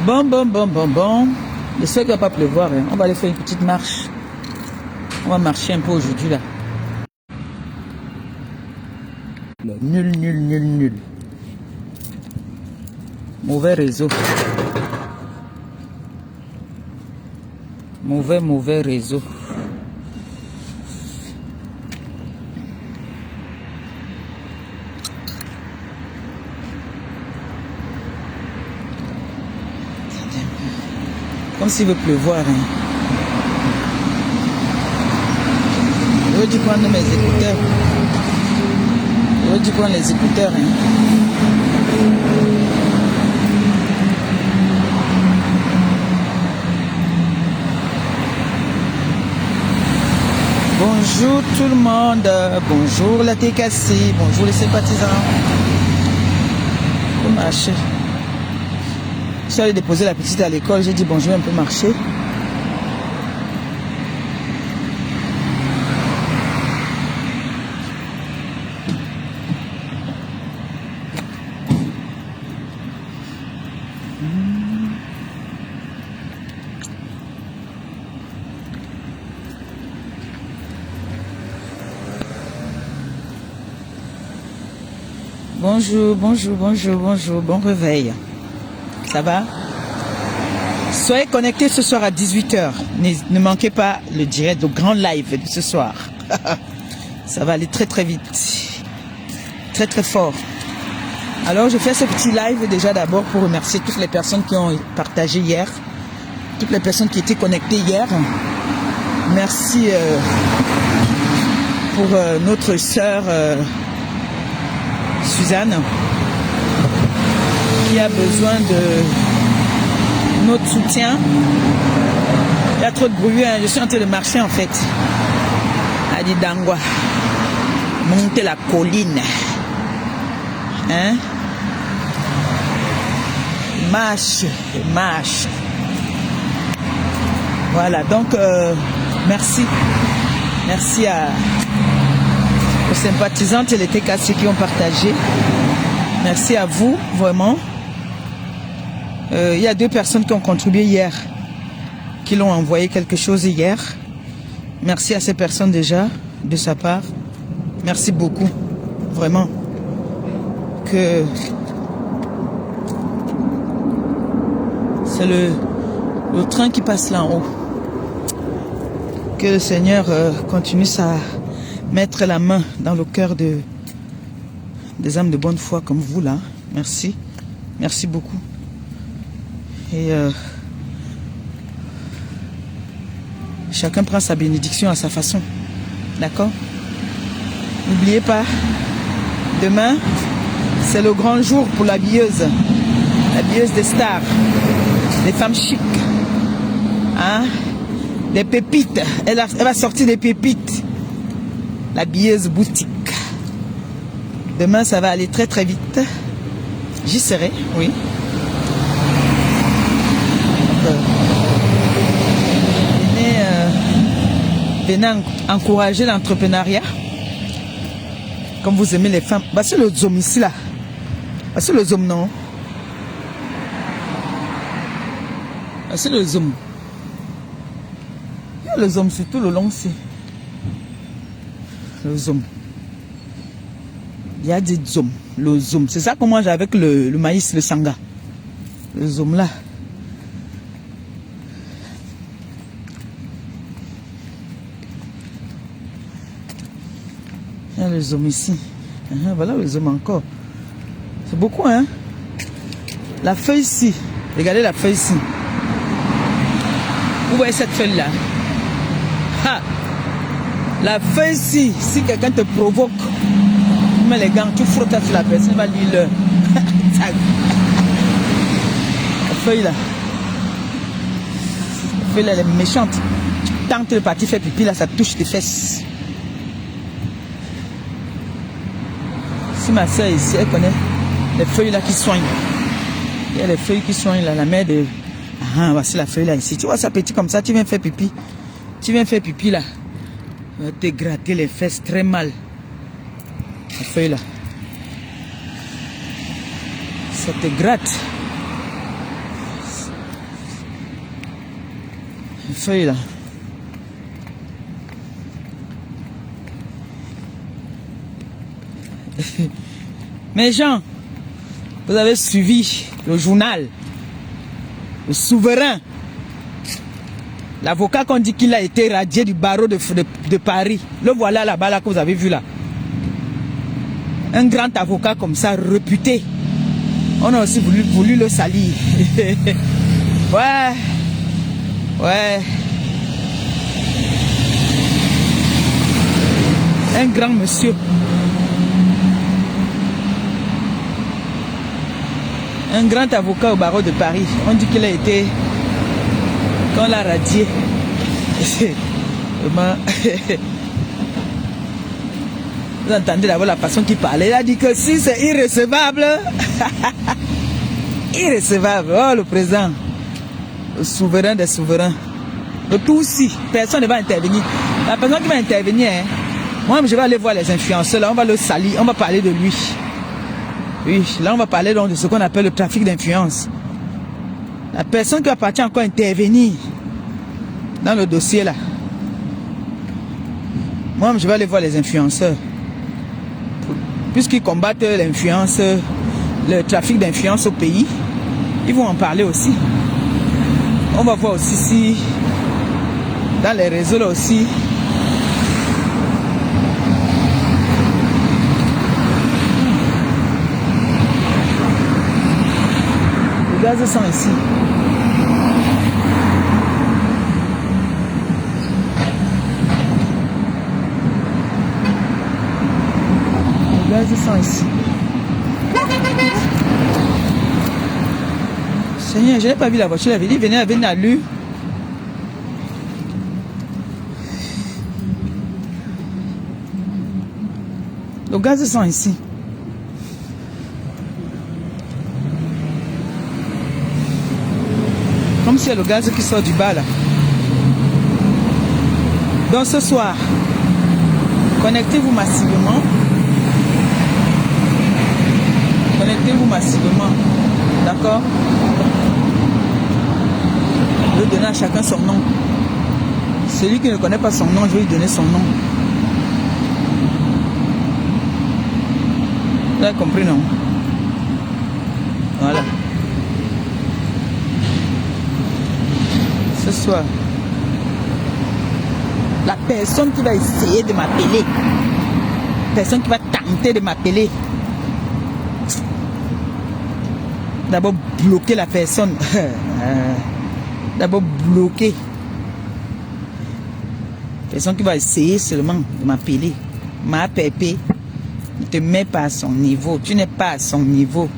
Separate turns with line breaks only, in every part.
Bon. J'espère qu'il ne va pas pleuvoir. Hein. On va aller faire une petite marche. On va marcher un peu aujourd'hui là. Nul. Mauvais réseau. Mauvais réseau. Comme s'il veut pleuvoir. Hein. Je veux dire prendre mes écouteurs. Je veux dire prendre les écouteurs. Hein. Bonjour tout le monde. Bonjour la TKC. Bonjour les sympathisants. On peut marcher. Je suis allé déposer la petite à l'école. J'ai dit bonjour, un peu marcher. Bonjour, bon réveil. Ça va? Soyez connectés ce soir à 18h. Ne manquez pas le direct, le grand live de ce soir. Ça va aller très vite. Très fort. Alors je fais ce petit live déjà d'abord pour remercier toutes les personnes qui ont partagé hier. Toutes les personnes qui étaient connectées hier. Merci pour notre sœur Suzanne qui a besoin de notre soutien. Il y a trop de bruit, hein. Je suis en train de marcher en fait. Adidangwa. Monter la colline. Hein? Marche. Voilà, donc merci. Merci aux sympathisantes et les TKC qui ont partagé. Merci à vous, vraiment. Il y a 2 personnes qui ont contribué hier, qui l'ont envoyé quelque chose hier. Merci à ces personnes déjà, de sa part. Merci beaucoup, vraiment. Que c'est le train qui passe là en haut. Que le Seigneur continue à mettre la main dans le cœur des âmes de bonne foi comme vous là. Merci. Merci beaucoup. Et chacun prend sa bénédiction à sa façon. D'accord? N'oubliez pas, demain, c'est le grand jour pour l'habilleuse. L'habilleuse des stars. Les femmes chics. Hein? Des pépites. Elle va sortir des pépites. L'habilleuse boutique. Demain, ça va aller très vite. J'y serai, oui. Venez encourager l'entrepreneuriat. Comme vous aimez les femmes. Bah, c'est le zoom ici, là. Bah, c'est le zoom, non? Bah, c'est le zoom. Il y a le zoom sur tout le long, c'est. Le zoom. Il y a des zooms. Le zoom. C'est ça qu'on mange avec le maïs, le sanga. Le zoom, là. Il y a le zoom ici. Voilà le zoom encore. C'est beaucoup, hein? La feuille ici. Regardez la feuille ici. Vous voyez cette feuille-là? Ha! La feuille ici, si quelqu'un te provoque, tu mets les gants, tu frottes sur la personne, elle va lui le... La feuille-là. La feuille-là, elle est méchante. Tant que le parti fait pipi, là, ça touche tes fesses. Si ma soeur ici, elle connaît les feuilles là qui soignent. Il y a les feuilles qui soignent là, la mère de... Ah, voici la feuille là ici. Tu vois ça petit comme ça, tu viens faire pipi. Tu viens faire pipi là. Va te gratter les fesses très mal. La feuille là. Ça te gratte. feuille là. Mes gens, vous avez suivi le journal, le souverain, l'avocat qu'on dit qu'il a été radié du barreau de Paris. Le voilà là-bas là que vous avez vu là. Un grand avocat comme ça, réputé. On a aussi voulu le salir. Ouais. Ouais. Un grand monsieur. Un grand avocat au barreau de Paris. On dit qu'il a été... Qu'on l'a radié. Vous entendez d'abord la façon qu'il parlait. Il a dit que si c'est irrecevable. Irrecevable. Oh, le président. Le souverain des souverains. Le tout aussi. Personne ne va intervenir. La personne qui va intervenir, hein, moi je vais aller voir les influenceurs. Là, on va le salir. On va parler de lui. Oui, là on va parler donc de ce qu'on appelle le trafic d'influence. La personne qui va partir encore intervenir dans le dossier là. Moi je vais aller voir les influenceurs. Puisqu'ils combattent l'influence, le trafic d'influence au pays, ils vont en parler aussi. On va voir aussi si dans les réseaux là aussi. Les gaz sont ici. Les gaz sont ici. Seigneur, je n'ai pas vu la voiture. Il avait dit, venez avec Nalu. Les gaz sont ici. Comme s'il y a le gaz qui sort du bas là. Donc ce soir, connectez-vous massivement. Connectez-vous massivement. D'accord? Je vais donner à chacun son nom. Celui qui ne connaît pas son nom, je vais lui donner son nom. Vous avez compris, non? Voilà. Ce soir, la personne qui va essayer de m'appeler, personne qui va tenter de m'appeler, d'abord bloquer la personne, d'abord bloquer, personne qui va essayer seulement de m'appeler, ma pépé, ne te mets pas à son niveau, tu n'es pas à son niveau.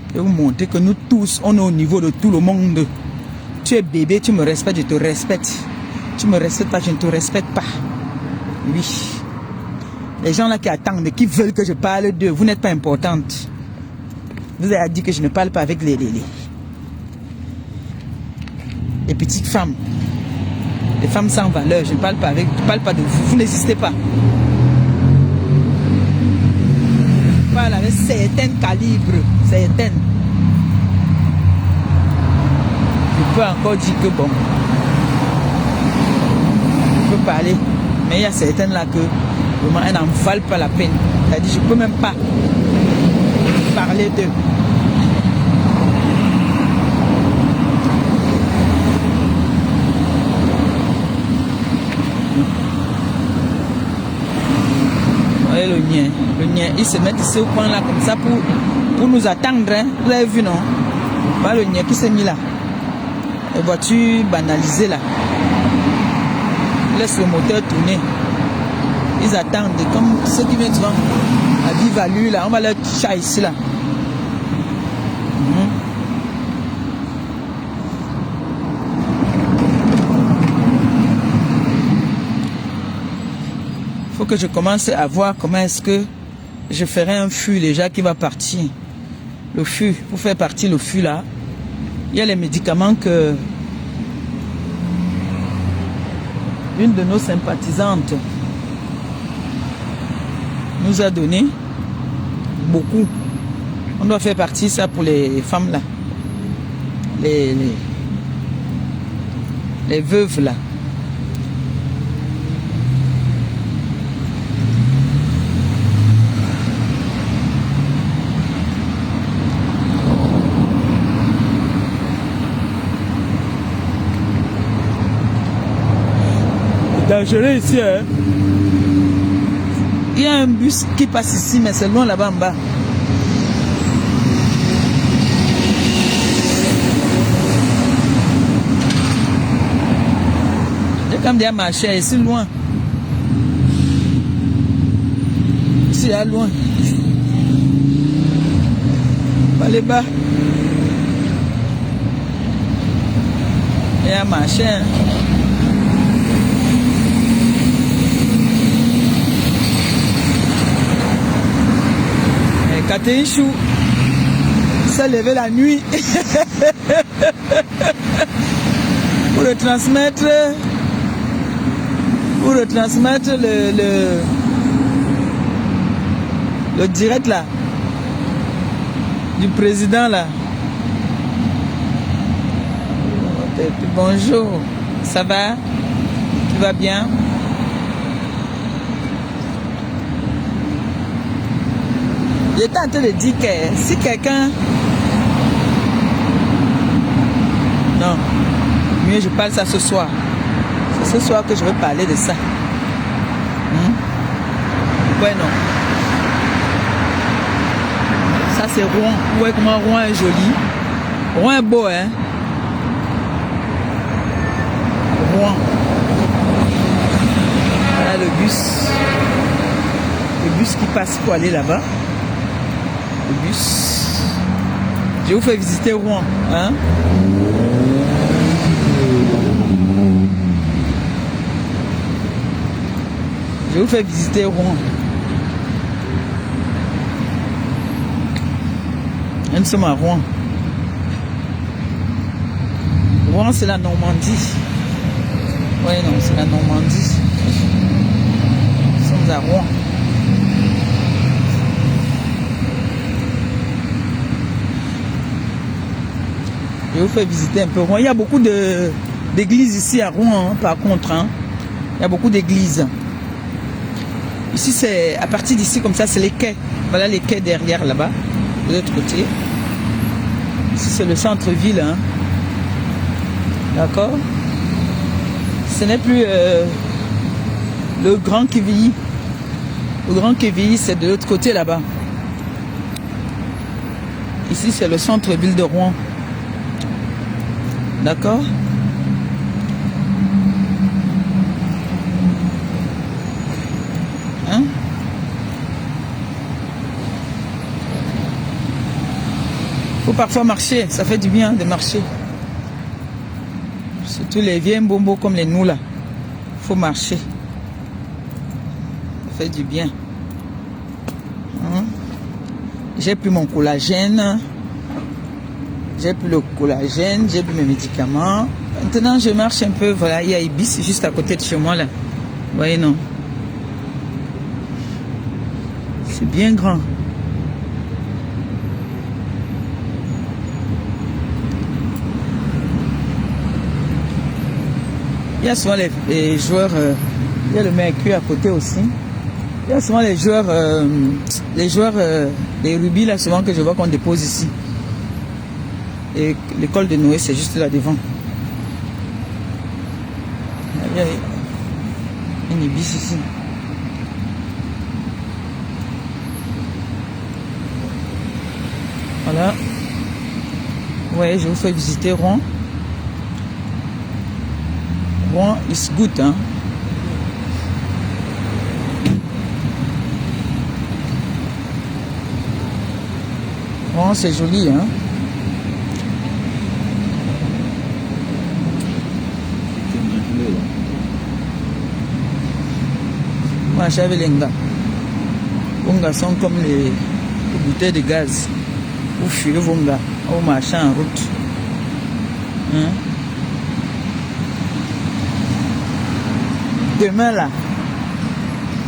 Je vais vous montrer que nous tous, on est au niveau de tout le monde. Tu es bébé, tu me respectes, je te respecte. Tu me respectes pas, je ne te respecte pas. Oui. Les gens là qui attendent, qui veulent que je parle d'eux, vous n'êtes pas importante. Vous avez dit que je ne parle pas avec les petites femmes. Les femmes sans valeur, je ne parle pas avec, je ne parle pas de vous, vous n'existez pas. Je parle avec certains calibres, certaines. Je peux encore dire que bon, je peux parler, mais il y a certaines là que vraiment elles n'en valent pas la peine. C'est-à-dire je ne peux même pas parler d'eux. Vous voyez le nien, ils se mettent ici au coin là comme ça pour nous attendre. Hein. Vous avez vu non? Voilà le nien qui s'est mis là. Les voitures banalisées là. Laisse le moteur tourner. Ils attendent. Comme ceux qui viennent souvent à vive allure là. On va leur chat ici là. Faut que je commence à voir comment est-ce que je ferai un fût déjà qui va partir. Le fût, pour faire partir le fût là. Il y a les médicaments que une de nos sympathisantes nous a donné. Beaucoup. On doit faire partie ça pour les femmes là. Les veuves là. dangereux ici, hein. Il y a un bus qui passe ici, mais c'est loin là-bas en bas. J'ai quand même déjà marché ici loin. Ici, là, loin. Allez bas. Il y a marché, hein. Catherine Chou s'est levé la nuit pour retransmettre le direct là du président là. Et puis bonjour, ça va? Tu vas bien? J'étais en train de dire que si quelqu'un... Non, mieux je parle ça ce soir. C'est ce soir que je vais parler de ça. Ouais, non. Ça c'est Rouen. Ouais, comment Rouen est joli. Rouen est beau, hein. Rouen. Voilà le bus. Le bus qui passe pour aller là-bas. Le bus. Je vous fais visiter Rouen, hein. Je vous fais visiter Rouen. Nous sommes à Rouen. Rouen, c'est la Normandie. Oui, non, c'est la Normandie. Nous sommes à Rouen. Je vous fais visiter un peu Rouen. Il y a beaucoup d'églises ici à Rouen, hein, par contre. Hein. Il y a beaucoup d'églises. Ici, c'est à partir d'ici, comme ça, c'est les quais. Voilà les quais derrière, là-bas, de l'autre côté. Ici, c'est le centre-ville. Hein. D'accord? Ce n'est plus le Grand Quevilly. Le Grand Quevilly, c'est de l'autre côté, là-bas. Ici, c'est le centre-ville de Rouen. D'accord? Hein? Faut parfois marcher, ça fait du bien de marcher. Surtout les vieux bombos comme les nous là. Faut marcher. Ça fait du bien. Hein? J'ai pris mon collagène. J'ai pris le collagène, j'ai pris mes médicaments. Maintenant, je marche un peu. Voilà, il y a Ibis juste à côté de chez moi, là. Vous voyez, non? C'est bien grand. Il y a souvent les joueurs... il y a le Mercure à côté aussi. Il y a souvent les joueurs... les rubis, là, souvent que je vois qu'on dépose ici. Et l'école de Noé, c'est juste là devant. Il y a une Ibis ici. Voilà. Ouais, je vous fais visiter Rouen. Rouen, it's good, hein. Rouen, c'est joli, hein. Moi, j'avais les gars. Les gars sont comme les bouteilles de gaz. Vous fuyez vos gars, vous marchez en route. Hein? Demain là,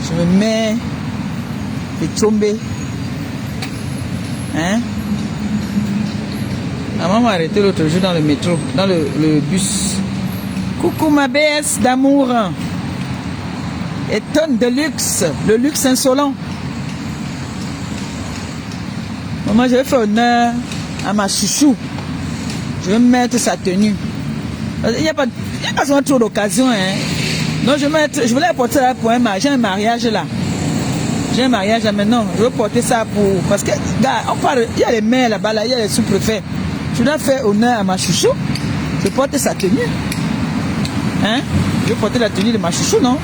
je me mets les tombées. Hein? La maman m'a arrêté l'autre jour dans le métro, dans le bus. Coucou ma BS d'amour. Et tonne de luxe, le luxe insolent. Maman, je vais faire honneur à ma chouchou. Je vais mettre sa tenue. Il n'y a pas souvent trop d'occasion, hein. Non, je voulais porter ça pour un mariage. J'ai un mariage là. J'ai un mariage là maintenant. Je veux porter ça pour... Parce que, gars, on parle... Il y a les maires là-bas, là, il y a les sous-préfets. Je dois faire honneur à ma chouchou. Je porte sa tenue. Hein? Je veux porter la tenue de ma chouchou, non?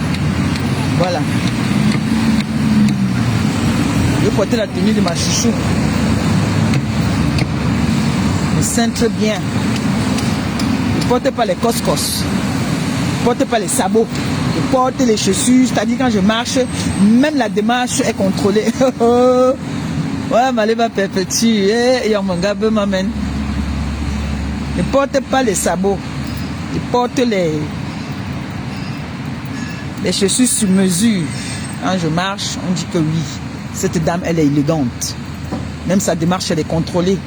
Voilà. Je veux porter la tenue de ma chouchou. Je cintre bien. Je ne porte pas les coscos. Je ne porte pas les sabots. Je porte les chaussures. C'est-à-dire quand je marche, même la démarche est contrôlée. Ouais, Maleba perpétue. Et Yamangabe m'amène. Ne porte pas les sabots. Je porte les chaussures sur mesure. Quand je marche, on dit que oui, cette dame, elle est élégante. Même sa démarche, elle est contrôlée.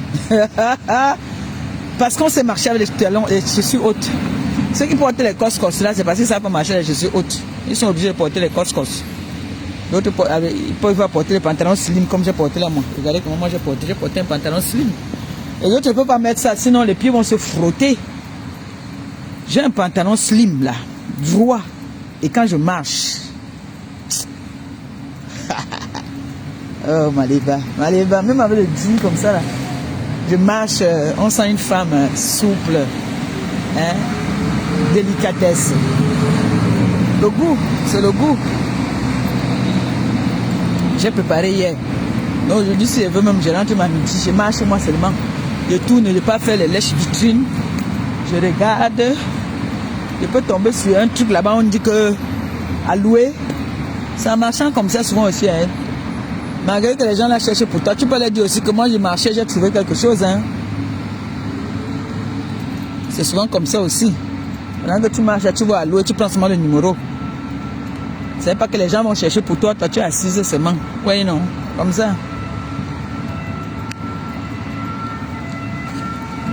Parce qu'on sait marcher avec les talons, les chaussures hautes. Ceux qui portent les coscos là, c'est parce qu'ils savent pas marcher avec les chaussures hautes. Ils sont obligés de porter les coscos. D'autres, ils peuvent porter les pantalons slim comme j'ai porté là, moi. Regardez comment moi j'ai porté un pantalon slim. Et l'autre ne peut pas mettre ça, sinon les pieds vont se frotter. J'ai un pantalon slim là, droit. Et quand je marche... Oh Maleba, Maleba, même avec le jean comme ça là, je marche, on sent une femme souple, hein, délicatesse. Le goût, c'est le goût. J'ai préparé hier. Donc aujourd'hui, si je veux même, je rentre ma midi, je marche moi seulement. Je tourne, je ne pas faire les lèches vitrines. Je regarde. Je peux tomber sur un truc là-bas, on dit que à louer. C'est en marchant comme ça souvent aussi. Hein. Malgré que les gens la cherchent pour toi, tu peux leur dire aussi que moi je marchais, j'ai trouvé quelque chose. Hein. C'est souvent comme ça aussi. Pendant que tu marches, tu vas à louer, tu prends seulement le numéro. C'est pas que les gens vont chercher pour toi, toi tu es assise seulement. Oui, non, comme ça.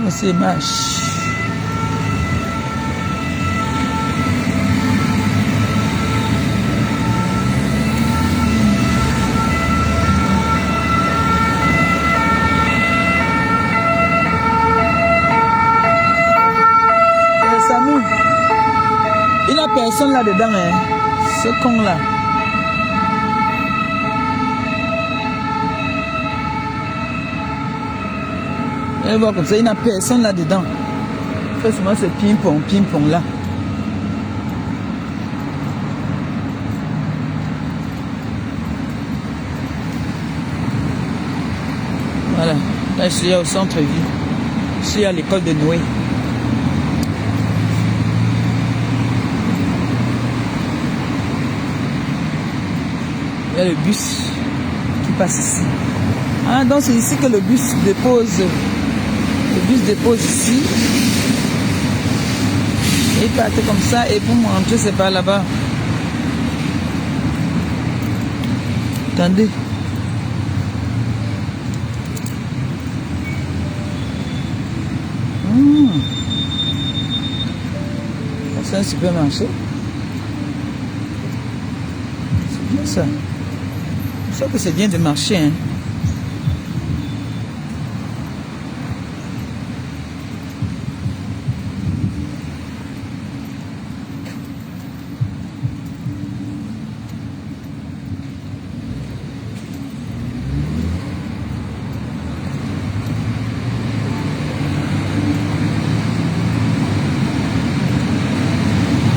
C'est marche. Il n'y a personne là-dedans, hein. Ce con-là. Et voir comme ça, il n'y a personne là-dedans. Fait souvent ce ping-pong là. Voilà. Là, je suis au centre-ville. Je suis à l'école de Noé. Il y a le bus qui passe ici. Ah, donc c'est ici que le bus dépose. Le bus dépose ici. Et il part comme ça. Et pour rentrer, c'est par là-bas. Attendez. C'est un supermarché. C'est bien ça. Je sais que c'est bien de marcher. Hein.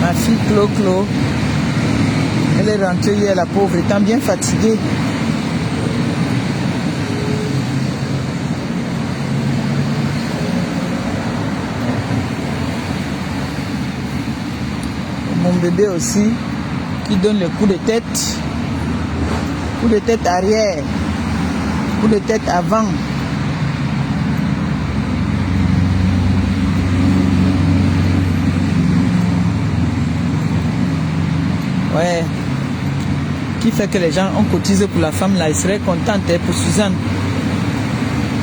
Ma fille Clo, elle est rentrée hier, la pauvre, étant bien fatiguée. Mon bébé aussi, qui donne le coup de tête arrière, coup de tête avant. Ouais. Qui fait que les gens ont cotisé pour la femme là, ils seraient contents hein, pour Suzanne.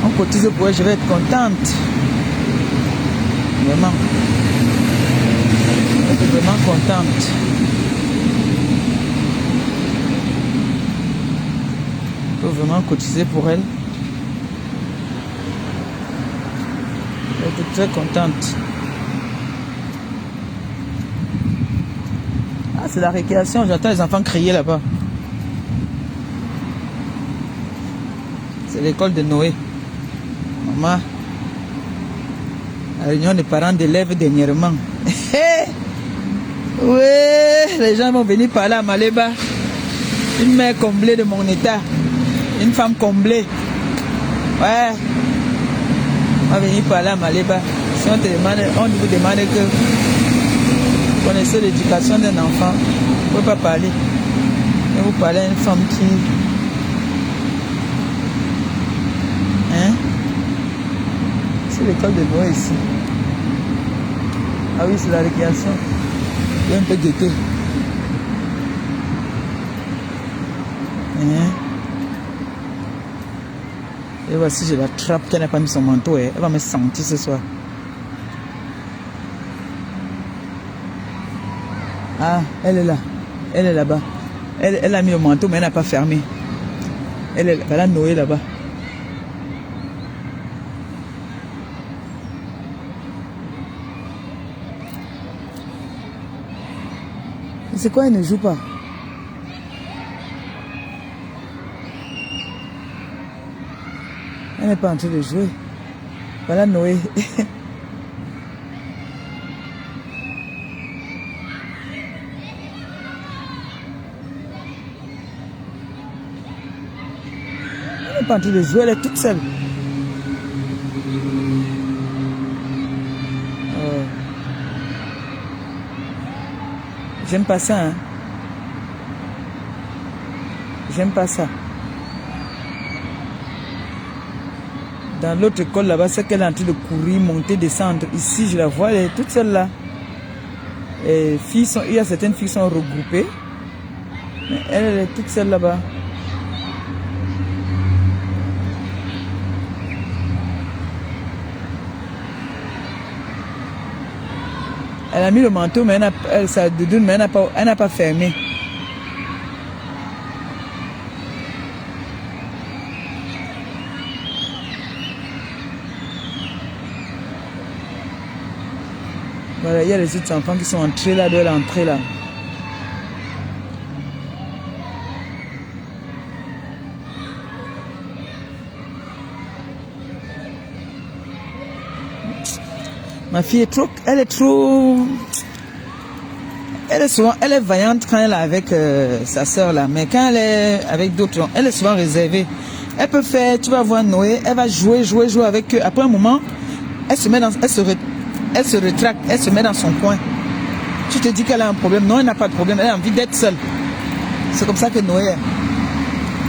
On cotise pour elle, je vais être contente. Vraiment. Je suis vraiment contente. Je peux vraiment cotiser pour elle. Je suis très contente. c'est la récréation. J'entends les enfants crier là-bas. C'est l'école de Noé. Maman. La réunion des parents d'élèves dernièrement. Oui, les gens vont venir parler à Maléba. Une mère comblée de mon état. Une femme comblée. Ouais. On va venir parler à Maléba. Si on vous demande que vous connaissez l'éducation d'un enfant, vous ne pouvez pas parler. Et vous parlez à une femme qui... Hein? C'est l'école de Noé ici. Ah oui, c'est la récréation. Il y a un peu gaieté. Hein? Et voici, je l'attrape, qu'elle n'a pas mis son manteau. Elle va me sentir ce soir. Ah, elle est là. Elle est là-bas. Elle a mis le manteau, mais elle n'a pas fermé. Elle a Noé là-bas. C'est quoi, elle ne joue pas? Elle n'est pas en train de jouer. Voilà Noé. Elle n'est pas en train de jouer, elle est toute seule. J'aime pas ça, hein. J'aime pas ça. Dans l'autre école là-bas, c'est qu'elle est en train de courir, monter, descendre. Ici, je la vois, elle est toute seule là. Et filles il y a certaines filles qui sont regroupées. Mais elle est toute seule là-bas. Elle a mis le manteau, mais elle n'a pas fermé. Voilà, il y a les autres enfants qui sont entrés là, de l'entrée là. Ma fille est trop, elle est vaillante quand elle est avec sa soeur là, mais quand elle est avec d'autres, elle est souvent réservée. Elle peut faire, tu vas voir Noé, elle va jouer avec eux. Après un moment, elle se rétracte, elle se met dans son coin. Tu te dis qu'elle a un problème. Non, elle n'a pas de problème, elle a envie d'être seule. C'est comme ça que Noé est.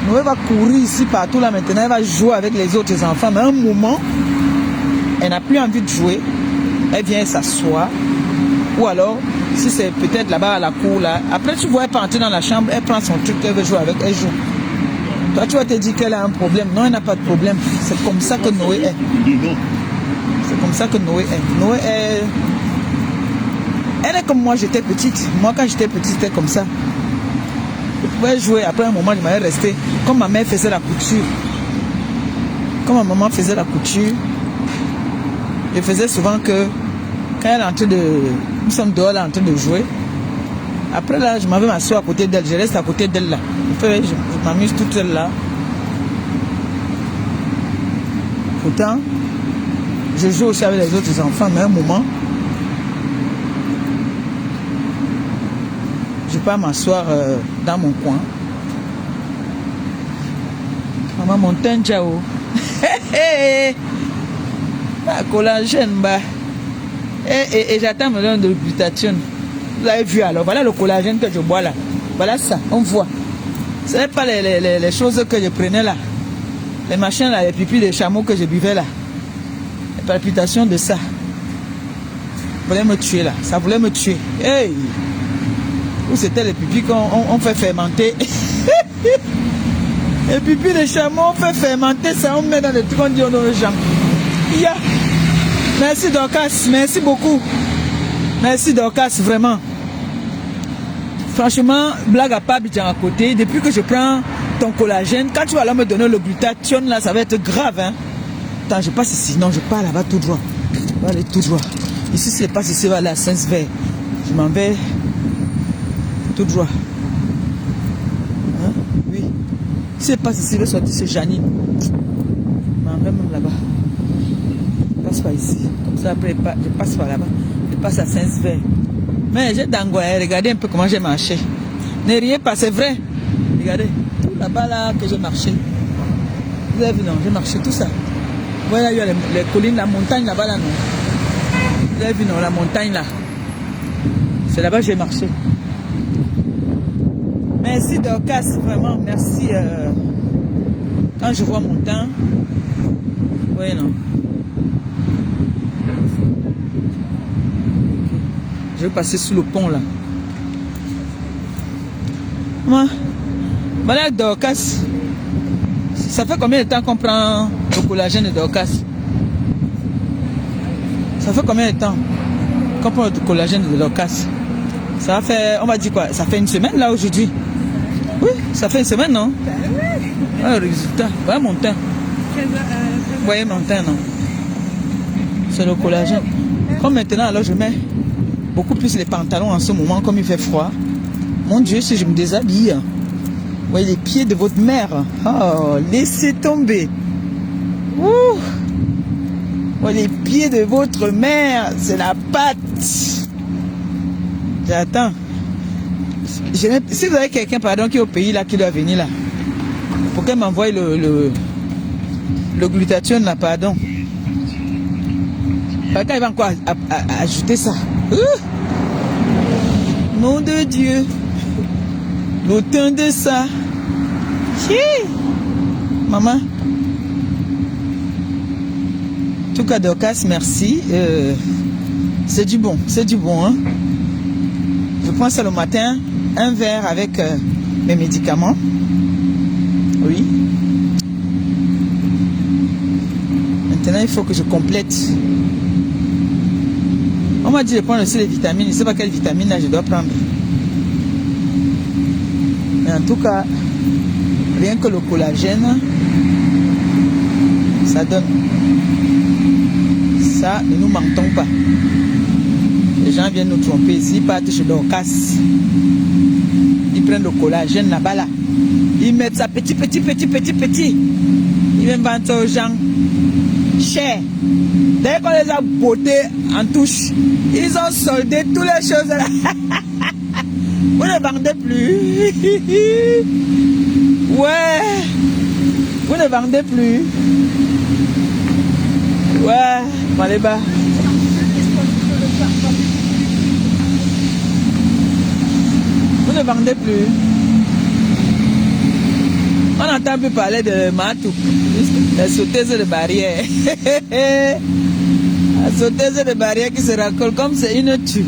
Noé va courir ici partout là maintenant, elle va jouer avec les autres enfants, mais à un moment, elle n'a plus envie de jouer. Elle vient s'asseoir. Ou alors, si c'est peut-être là-bas à la cour, là. Après, tu vois, elle peut entrer dans la chambre, elle prend son truc, elle veut jouer avec, elle joue. Toi, tu vas te dire qu'elle a un problème. Non, elle n'a pas de problème. C'est comme ça que Noé est. C'est comme ça que Noé est. Noé est... Elle est comme moi, j'étais petite. Moi, quand j'étais petite, c'était comme ça. Je pouvais jouer. Après un moment, je m'allais rester. Comme ma mère faisait la couture. Comme ma maman faisait la couture. Je faisais souvent que quand elle est en train de... Nous sommes dehors, elle est en train de jouer. Après là, je m'en vais m'asseoir à côté d'elle. Je reste à côté d'elle là. Je m'amuse toute seule là. Pourtant, je joue aussi avec les autres enfants, mais à un moment, je pars m'asseoir dans mon coin. Maman, mon teint, ciao. Collagène, bah. Et j'attends me donner de glutathione. Vous avez vu alors, voilà le collagène que je bois là. Voilà ça, on voit. Ce n'est pas les choses que je prenais là. Les machins là, les pipis de chameau que je buvais là. Les palpitations de ça. Ça voulait me tuer là. Ça voulait me tuer. Hey! Où c'était les pipis qu'on fait fermenter. Les pipis de chameau, on fait fermenter ça. On met dans les trucs, on dit on ne jamais. Yeah. Merci Dorcas, merci beaucoup. Merci Dorcas, vraiment. Franchement, blague à part à côté, depuis que je prends ton collagène, quand tu vas là me donner le glutathione, là, ça va être grave. Hein? Attends, je passe ici. Non, je pars là-bas tout droit. Je vais aller tout droit. Ici, c'est pas ici, va aller à Saint-Sver. Je m'en vais. tout droit. Hein? Oui. Si elle passe ici, elle va sortir, c'est Janine. Mais en vrai, même là-bas. Je passe pas ici. Comme ça, après, je passe par là-bas. Je passe à Saint-Sever. Mais j'ai d'angoisse. Regardez un peu comment j'ai marché. Ne riez pas, c'est vrai. Regardez. Tout là-bas, là, que j'ai marché. Vous avez vu, non? J'ai marché tout ça. Voilà, il y a les collines, la montagne là-bas, là, non? Vous avez vu, non? La montagne, là. C'est là-bas que j'ai marché. Merci Dorcas, vraiment, merci. Quand je vois mon temps, oui, non. Je vais passer sous le pont là. Moi, voilà Dorcas. Ça fait combien de temps qu'on prend le collagène de Dorcas? Ça fait combien de temps qu'on prend le collagène de Dorcas? Ça va faire, on va dire quoi? Ça fait une semaine là aujourd'hui? Oui, ça fait une semaine, non? Ah, le résultat. Voyez mon teint. Voyez mon teint, non? C'est le collagène. Comme maintenant, alors je mets beaucoup plus les pantalons en ce moment, comme il fait froid. Mon Dieu, si je me déshabille. Vous voyez les pieds de votre mère. Oh, laissez tomber. Ouh. Vous voyez les pieds de votre mère. C'est la pâte. J'attends. Si vous avez quelqu'un, pardon, qui est au pays là, qui doit venir là, pour qu'elle m'envoie le glutathione là, pardon. Quand il va encore ajouter ça. Nom de Dieu. Le teint de ça. Hi. Maman. En tout cas, Dorcas, merci. C'est du bon, hein. Je prends ça le matin, un verre avec mes médicaments. Oui. Maintenant, il faut que je complète. On m'a dit de prendre aussi les vitamines. Je ne sais pas quelle vitamine là je dois prendre. Mais en tout cas, rien que le collagène, ça donne. Ça, ne nous mentons pas. Les gens viennent nous tromper ici, ils partent chez Dorcas. Ils prennent le collagène là-bas là. Ils mettent ça petit. Ils viennent vendre ça aux gens. Cher. Dès qu'on les a bottés en touche, ils ont soldé toutes les choses là. Vous ne vendez plus. Ouais. Vous ne vendez plus. Ouais. Allez bas. Vous ne vendez plus. On n'entend plus parler de Matou, la sauteuse de barrière. La sauteuse de barrière qui se raccole comme c'est une tue.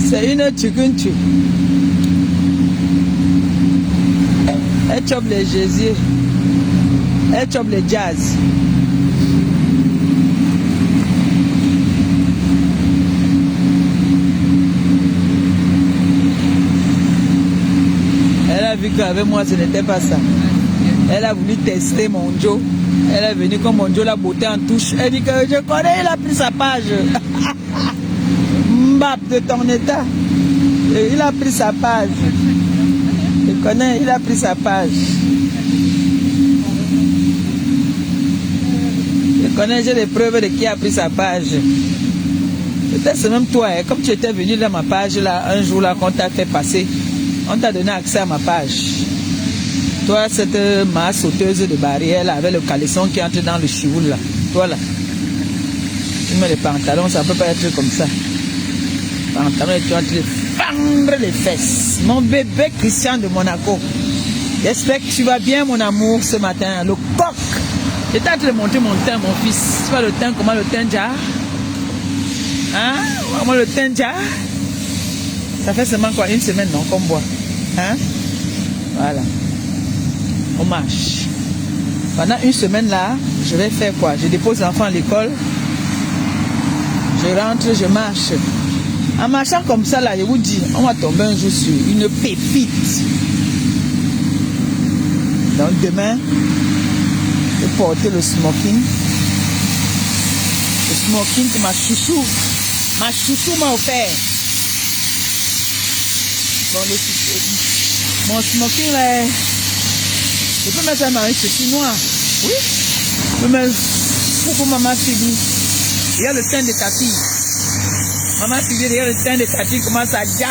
C'est une tue qu'une tue. Elle chope les gésiers. Elle chope les jazz. Elle a vu qu'avec moi ce n'était pas ça. Elle a voulu tester mon Joe. Elle est venue comme mon Joe l'a beauté en touche. Elle dit que je connais, il a pris sa page. Mbap de ton état. Et il a pris sa page. Je connais, il a pris sa page. Je connais, j'ai des preuves de qui a pris sa page. Peut-être c'est même toi, hein, comme tu étais venu dans ma page là, un jour là, qu'on t'a fait passer. On t'a donné accès à ma page. Toi, cette ma sauteuse de barrière là, avec le caleçon qui entre dans le chivoul là. Toi là. Tu mets les pantalons, ça ne peut pas être comme ça. Pantalons et tu vas te fendre les fesses. Mon bébé Christian de Monaco. J'espère que tu vas bien, mon amour, ce matin. Le coq. J'étais en train de monter mon teint, mon fils. Tu vois le teint, comment le teint déjà? Hein? Comment le teint déjà? Ça fait seulement quoi, une semaine, non, qu'on boit. Hein? Voilà. On marche. Pendant une semaine là, je vais faire quoi? Je dépose l'enfant à l'école. Je rentre, je marche. En marchant comme ça là, je vous dis, on va tomber un jour sur une pépite. Donc demain, je vais porter le smoking. Le smoking que ma chouchou m'a offert. Bon, mon smoking là, je peux mettre un mari ceci noir. Oui. Je peux mettre pour maman Phoebe. Il y a le teint de ta fille. Maman Phoebe, il y a le teint de ta fille. Comment ça ja.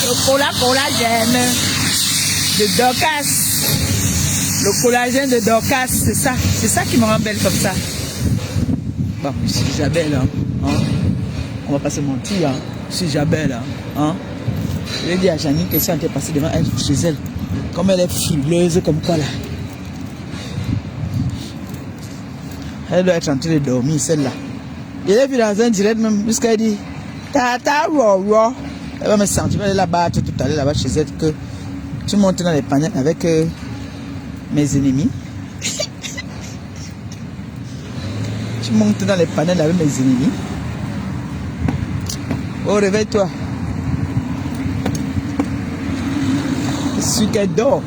Le collagène de Dorcas. Le collagène de Dorcas, c'est ça. C'est ça qui me rend belle comme ça. Bon, je suis déjà belle, hein. On va pas se mentir, hein. Je suis déjà belle, hein. Je vais dire à Janine que si on était passé devant elle, chez elle, comme elle est fileuse comme quoi là. Elle doit être en train de dormir, celle-là. Je l'ai vu dans un direct même, jusqu'à dit, tata, wow. Elle va me sentir, elle va la battre tout à l'heure là-bas chez elle, que tu montes dans les panneaux avec mes ennemis. Tu montes dans les panneaux avec mes ennemis. Oh, réveille-toi. Celui qui dort.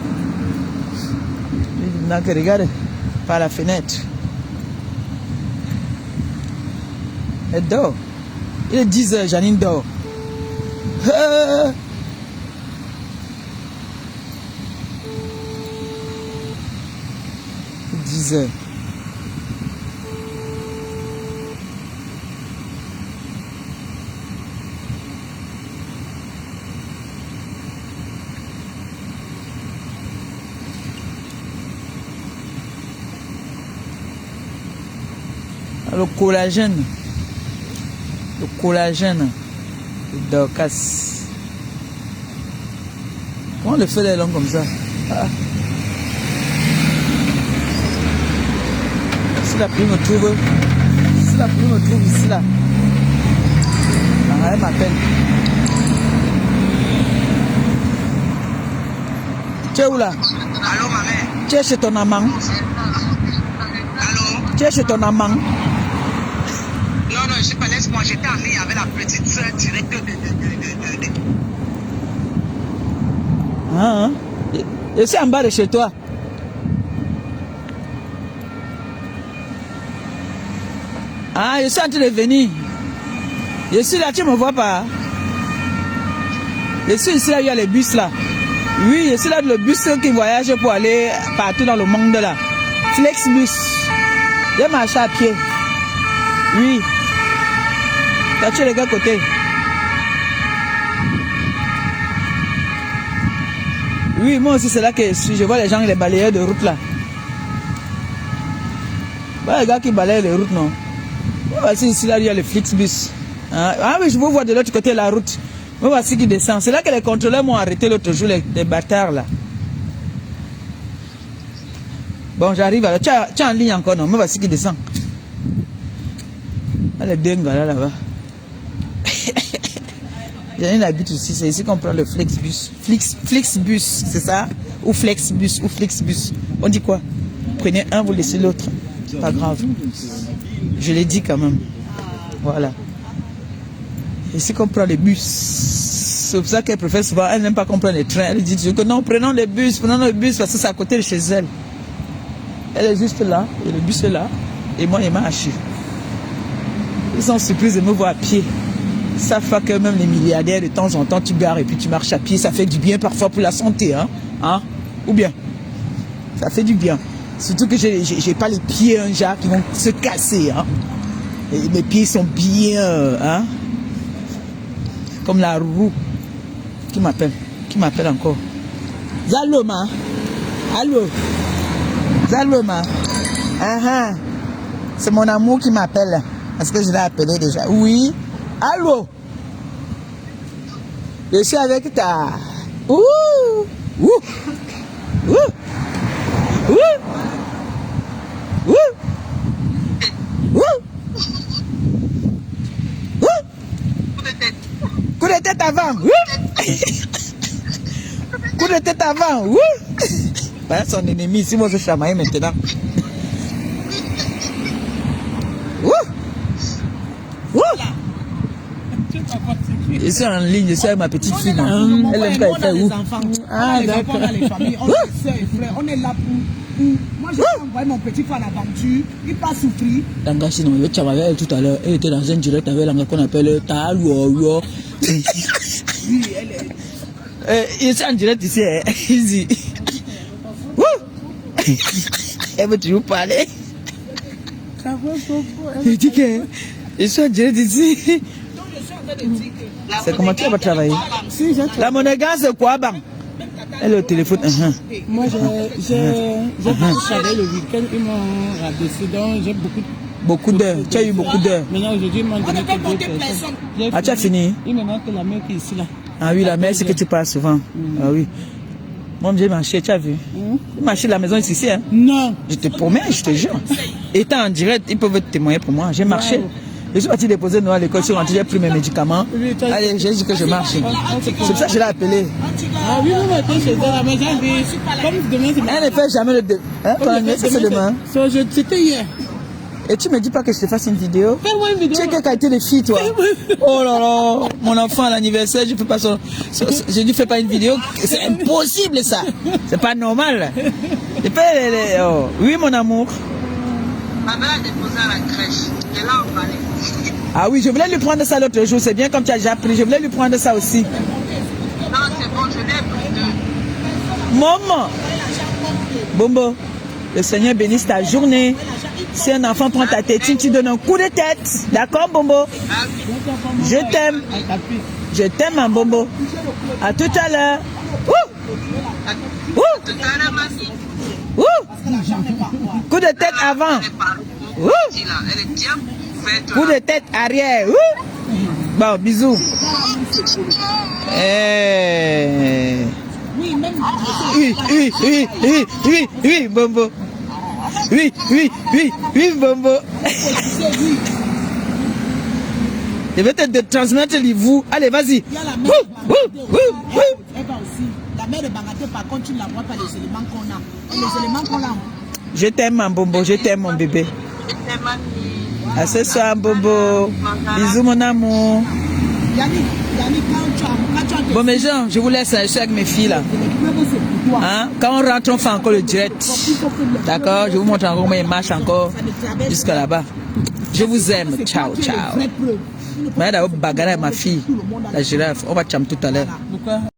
Il n'a que regarder par la fenêtre. Elle dort. Il est 10 h, Janine dort. 10 h. Le collagène. Le collagène de Dorcas. Comment le feu est long comme ça? Si la pluie me trouve, ici là, elle m'appelle. Tu es où là?
Allô, ma mère?
Tu es chez ton amant?
Allô?
Tu es chez ton amant?
Non, je sais pas, laisse-moi, j'étais en ligne avec la petite soeur directe de...
Ah, hein? Je suis en bas de chez toi. Ah, je suis en train de venir. Je suis là, tu me vois pas? Je suis ici, là, il y a les bus là. Oui, je suis là, le bus qui voyage pour aller partout dans le monde là. Flexbus. J'ai marché à pied. Oui. Tu es de quel côté? Oui, moi aussi c'est là que je suis. Je vois les gens, les balayeurs de route là. Voilà les gars qui balayent les routes, non? Voici ici là, il y a le Flixbus. Ah oui, je vous vois de l'autre côté de la route. Me voici qui descend. C'est là que les contrôleurs m'ont arrêté l'autre jour, les bâtards là. Bon, j'arrive alors. Tu es en ligne encore, non? Me voici qui descend. Ah, les dingues là-bas. J'ai une habitude aussi, c'est ici qu'on prend le Flexbus. Flixbus, c'est ça? Ou Flexbus, ou Flixbus. On dit quoi? Prenez un, vous laissez l'autre. Pas grave. Je l'ai dit quand même. Voilà. Ici qu'on prend les bus. C'est pour ça qu'elle préfère souvent, elle n'aime pas qu'on prenne les trains. Elle dit que non, prenons les bus parce que c'est à côté de chez elle. Elle est juste là, et le bus est là, et moi, il marche. Ils sont surpris de me voir à pied. Ça fait que même les milliardaires, de temps en temps, tu gares et puis tu marches à pied. Ça fait du bien parfois pour la santé, hein? Ou bien? Ça fait du bien. Surtout que j'ai pas les pieds, genre, qui vont se casser, hein? Et mes pieds sont bien, hein? Comme la roue. Qui m'appelle encore? Zaloma. Allô? Zaloma. C'est mon amour qui m'appelle. Est-ce que je l'ai appelé déjà? Oui. Allô? Je suis avec ta... Ouh! Ouh! Ouh! Ouh! Ouh! Ouh! Ouh! Coup de tête avant! Ouh! Coup de tête avant! Ouh! Voilà son ennemi, ici, moi je chamaille maintenant. Je suis en ligne, je suis avec ma petite fille. Elle aime pas être où?
Ah, d'accord. On a les familles, on a les soeurs et frères, on est là Moi, j'ai envoyé mon petit frère à l'aventure. Il pas souffrir.
Dangashi, non, je avec elle tout à l'heure. Elle était dans un direct avec l'anglais qu'on appelle Taluo.
Oui, elle est.
Il est en direct ici. Il dit. Elle veut toujours parler. Il dit que je suis en direct ici. C'est comment tu vas travailler?
Si,
La monnaie c'est quoi, bang? Elle est au téléphone.
Moi, j'ai travaillé le week-end, ils m'ont rabaissé, donc j'ai
beaucoup d'heures. Tu as eu beaucoup d'heures.
Maintenant, aujourd'hui, ils m'ont donné que 2 personnes.
Ah, tu as fini?
Il me manque la mère qui est ici, là.
Ah oui, la mère, c'est que tu passes souvent. Ah oui. Moi, j'ai marché, tu as vu? J'ai marché de la maison ici, hein?
Non.
Je te promets, je te jure. Étant en direct, ils peuvent témoigner pour moi. J'ai marché.
Wow.
Je suis parti déposer Noël à l'école, je suis rentré, j'ai pris mes médicaments. Allez, j'ai dit que je marche. C'est pour ça que je l'ai appelé.
Ah oui, vous mettez chez elle, mais j'ai vu. Comme demain, c'est
Elle ne fait jamais le... Hein? C'est demain.
C'était hier.
Et tu me dis pas que je te fasse une vidéo?
Fais-moi une vidéo.
Tu sais quelle qualité de fille, toi? Oh là là, mon enfant à l'anniversaire, je fais pas son... Je lui fais pas une vidéo, c'est impossible ça. C'est pas normal. Oh. Oui, mon amour.
Ma mère a déposé à la crèche. Elle a emballé.
Ah oui, je voulais lui prendre ça l'autre jour. C'est bien comme tu as déjà pris. Je voulais lui prendre ça aussi.
Non, c'est bon, je l'ai pris 2.
Maman. Bombo, le Seigneur bénisse ta journée. Si un enfant prend ta tétine, tu donnes un coup de tête. D'accord, Bombo? Je t'aime. Je t'aime, mon Bombo. À tout à l'heure.
Tout à l'heure, mamie.
Coup de tête avant.
Elle est bien faite.
Coup de tête arrière. Bon, bisous. Oui, Bombo. Oui, Bombo. Je vais te transmettre les vous. Allez, vas-y.
Il y a la mère elle va aussi. La mère de Bangaté, par contre, tu ne la vois pas les éléments qu'on a. Les éléments qu'on a.
Je t'aime, mon Bombo. Je t'aime, mon bébé.
Je t'aime, mamie.
À ce soir, Bombo. Bisous, mon amour.
Yannick, quand tu as
Bon, mes gens, je vous laisse. Je suis avec mes filles, là. Hein? Quand on rentre, on fait encore le direct. D'accord? Je vous montre encore comment il marche encore jusqu'à là-bas. Je vous aime. Ciao, ciao. Mais d'abord, bagarre avec ma fille, la girafe. On va cham tout à l'heure.